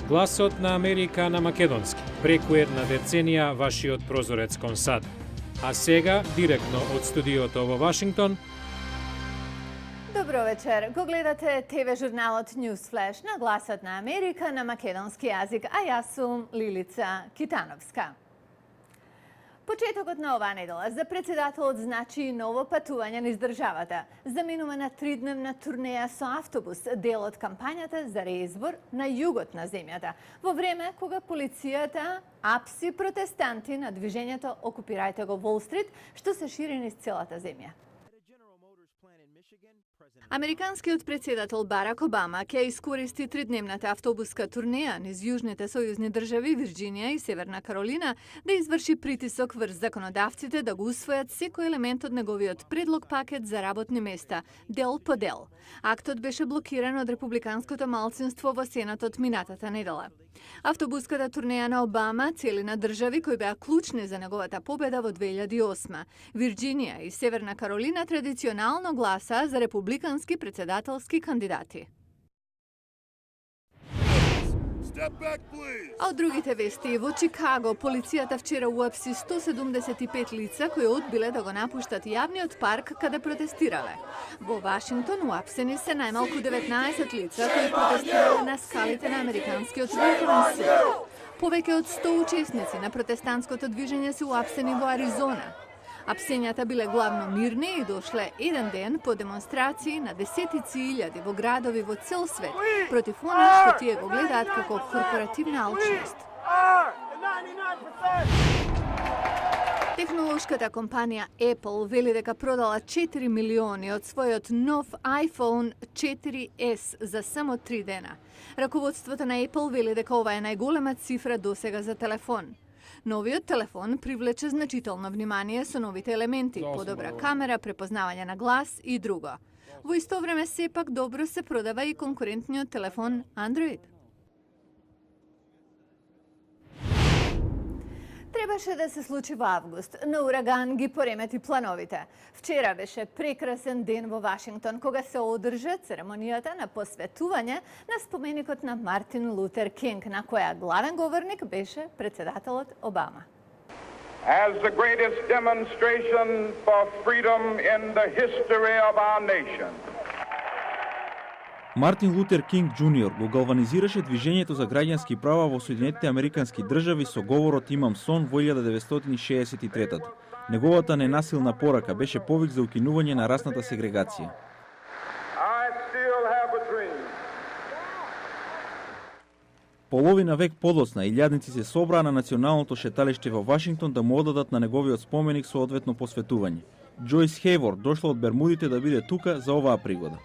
Гласот на Америка на македонски. Преку една деценија вашиот прозорец кон САД. А сега, директно од студиото во Вашингтон. Добро вечер. Го гледате ТВ журналот News Flash на Гласот на Америка на македонски јазик, а јас сум Лилица Китановска. Почетокот на оваа недела за председателот значи ново патување низ државата. Заминува на 3-дневна турнеја со автобус, дел од кампањата за реизбор на југот на земјата, во време кога полицијата апси протестанти на движењето Окупирајте го Wall Street, што се шири низ целата земја. Американскиот председател Барак Обама ќе искористи 3-дневната автобуска турнеја низ јужните сојузни држави Вирџинија и Северна Каролина да изврши притисок врз законодавците да го усвојат секој елемент од неговиот предлог пакет за работни места, дел по дел. Актот беше блокиран од републиканското малцинство во Сенатот минатата недела. Автобуската турнеја на Обама цели на држави кои беа клучни за неговата победа во 2008. Вирџинија и Северна Каролина традиционално гласа за републикански председателски кандидати. А од другите вести, во Чикаго, полицијата вчера уапси 175 лица кои одбиле да го напуштат јавниот парк каде протестирале. Во Вашингтон уапсени се најмалку 19 лица кои протестирале на скалите на Американскиот врховен суд. Повеќе од 100 учесници на протестантското движење се уапсени во Аризона. Апсењата биле главно мирни и дошле еден ден по демонстрации на десетици илјади во градови во цел свет против она што тие го гледаат како корпоративна алчност. Технолошката компанија Apple вели дека продала 4 милиони од својот нов iPhone 4S за само 3 дена. Раководството на Apple вели дека ова е најголема цифра досега за телефон. Новиот телефон привлече значително внимание со новите елементи, подобра камера, препознавање на глас и друго. Во исто време сепак добро се продава и конкурентниот телефон Android. Требаше да се случи во август, но ураган ги поремети плановите. Вчера беше прекрасен ден во Вашингтон, кога се одржа церемонијата на посветување на споменикот на Мартин Лутер Кинг, на која главен говорник беше председателот Обама. As the greatest demonstration for freedom in the history of our nation. Мартин Лутер Кинг Џуниор го галванизираше движењето за граѓански права во Соединетите Американски држави со говорот Имам сон во 1963. Неговата ненасилна порака беше повик за укинување на расната сегрегација. Половина век подоцна илјадници се собраа на националното шеталиште во Вашингтон да му одадат на неговиот споменик соодветно посветување. Џојс Хейворд дошла од Бермудите да биде тука за оваа пригода.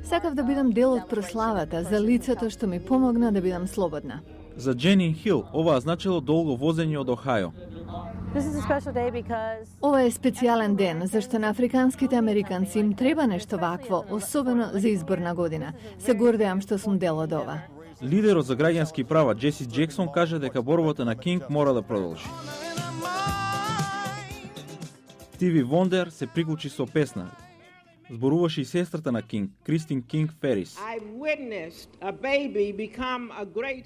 Сакав да бидам дел од прославата за лицето што ми помогна да бидам слободна. За Дженин Хил ова значило долго возење од Охајо. Ова е специјален ден, зашто на африканските американци им треба нешто вакво, особено за изборна година. Се гордеам што сум дел од ова. Лидерот за граѓански права Джеси Џексон кажа дека борбата на Кинг мора да продолжи. Стиви Вондер се приклучи со песна. Зборуваше и сестрата на Кинг, Кристин Кинг Ферис.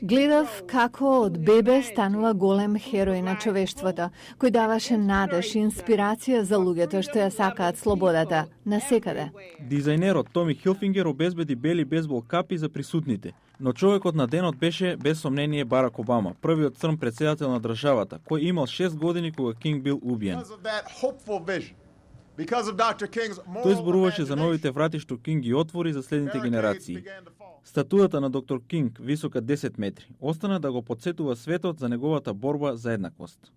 Гледав како од бебе станува голем херој на човештвото, кој даваше надеж и инспирација за луѓето што ја сакаат слободата, насекаде. Дизајнерот Томи Хилфингер обезбеди бели бейсбол капи за присутните, но човекот на денот беше без сомнение Барак Обама, првиот црн председател на државата, кој имал 6 години кога Кинг бил убиен. Тој зборуваше за новите врати што Кинг ги отвори за следните генерации. Статујата на доктор Кинг, висока 10 метри, остана да го потсетува светот за неговата борба за еднаквост.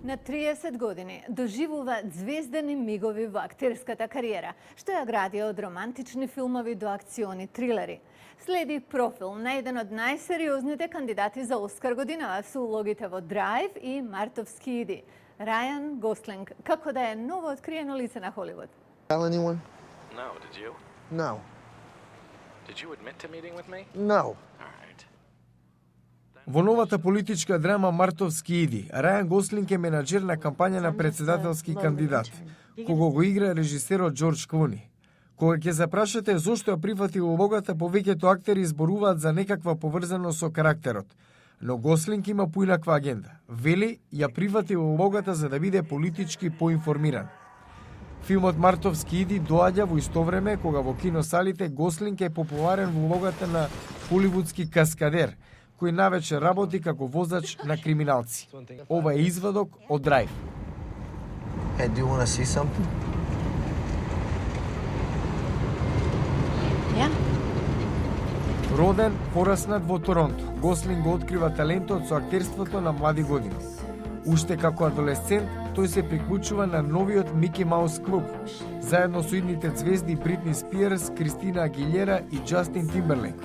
На 30 години доживува звездени мигови во актерската кариера, што ја гради од романтични филмови до акциони трилери. Следи профил на еден од најсериозните кандидати за Оскар годинава со улогите во Драйв и Мартовски иди. Рајан Гослинг, како да е ново откриено лице на Холивуд. Tell anyone? No, did you? No. Did you admit to meeting with me? No. All right. Во новата политичка драма Мартовски иди, Рајан Гослинг е менаџер на кампања на председателски кандидат, кого го игра режисерот Џорџ Клуни. Кога ќе запрашате зошто ја прифатил улогата, повеќето актери зборуваат за некаква поврзаност со карактерот. Но Гослинг има поинаква агенда. Вели, ја прифатил улогата за да биде политички поинформиран. Филмот Мартовски иди доаѓа во исто време кога во киносалите Гослинг е популарен во улогата на холивудски каскадер, кој навечер работи како возач на криминалци. Ова е извадок од Драйв. Hey, do you want to see something? Ja. Роден, пораснат во Торонто, Гослинг го открива талентот со актерството на млади години. Уште како адолесцент, тој се приклучува на новиот Мики Маус клуб, заедно со идните звезди Бритни Спиерс, Кристина Агилера и Џастин Тимберлейк.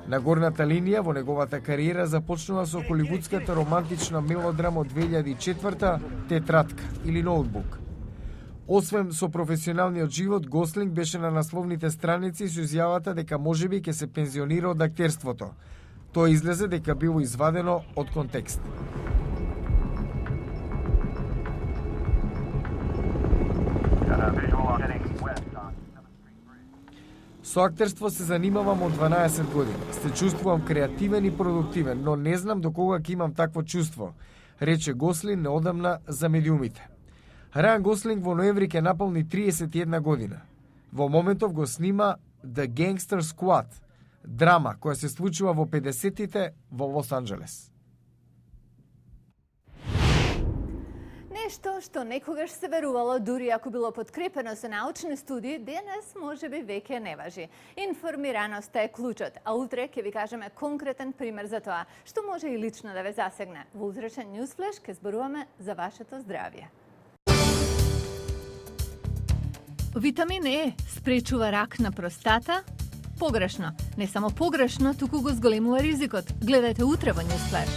На горната линија во неговата кариера започнува со холивудската романтична мелодрама од 2004 Тетрадка или Ноутбук. Освен со професионалниот живот, Гослинг беше на насловните страници со изјавата дека можеби ќе се пензионира од актерството. Тоа излезе дека било извадено од контекст. Со актерство се занимавам од 12 години. Се чувствувам креативен и продуктивен, но не знам до кога ќе имам такво чувство, рече Гослинг неодамна за медиумите. Рајан Гослинг во ноември ќе наполни 31 година. Во моментов го снима The Gangster Squad, драма која се случува во 50-тите во Лос Анџелес. Нешто што некогаш се верувало, дури ако било подкрепено со научни студии, денес можеби веќе не важи. Информираноста е клучот, а утре ќе ви кажеме конкретен пример за тоа, што може и лично да ве засегне. Во утрешен Newsflash ќе зборуваме за вашето здравје. Витамин Е спречува рак на простата? Погрешно. Не само погрешно, туку го зголемува ризикот. Гледајте утре во Newsflash.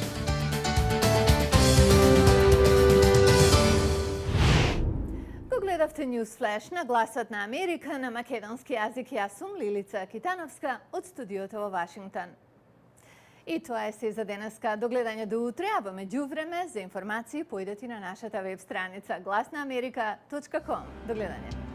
Гледавте Newsflash на Гласот на Америка на македонски јазик. Јас сум Лилица Китановска од студиото во Вашингтон. И тоа е се за денеска. До гледање до утре, а во меѓувреме за информации појдете на нашата веб страница glasnaamerika.com. До гледање.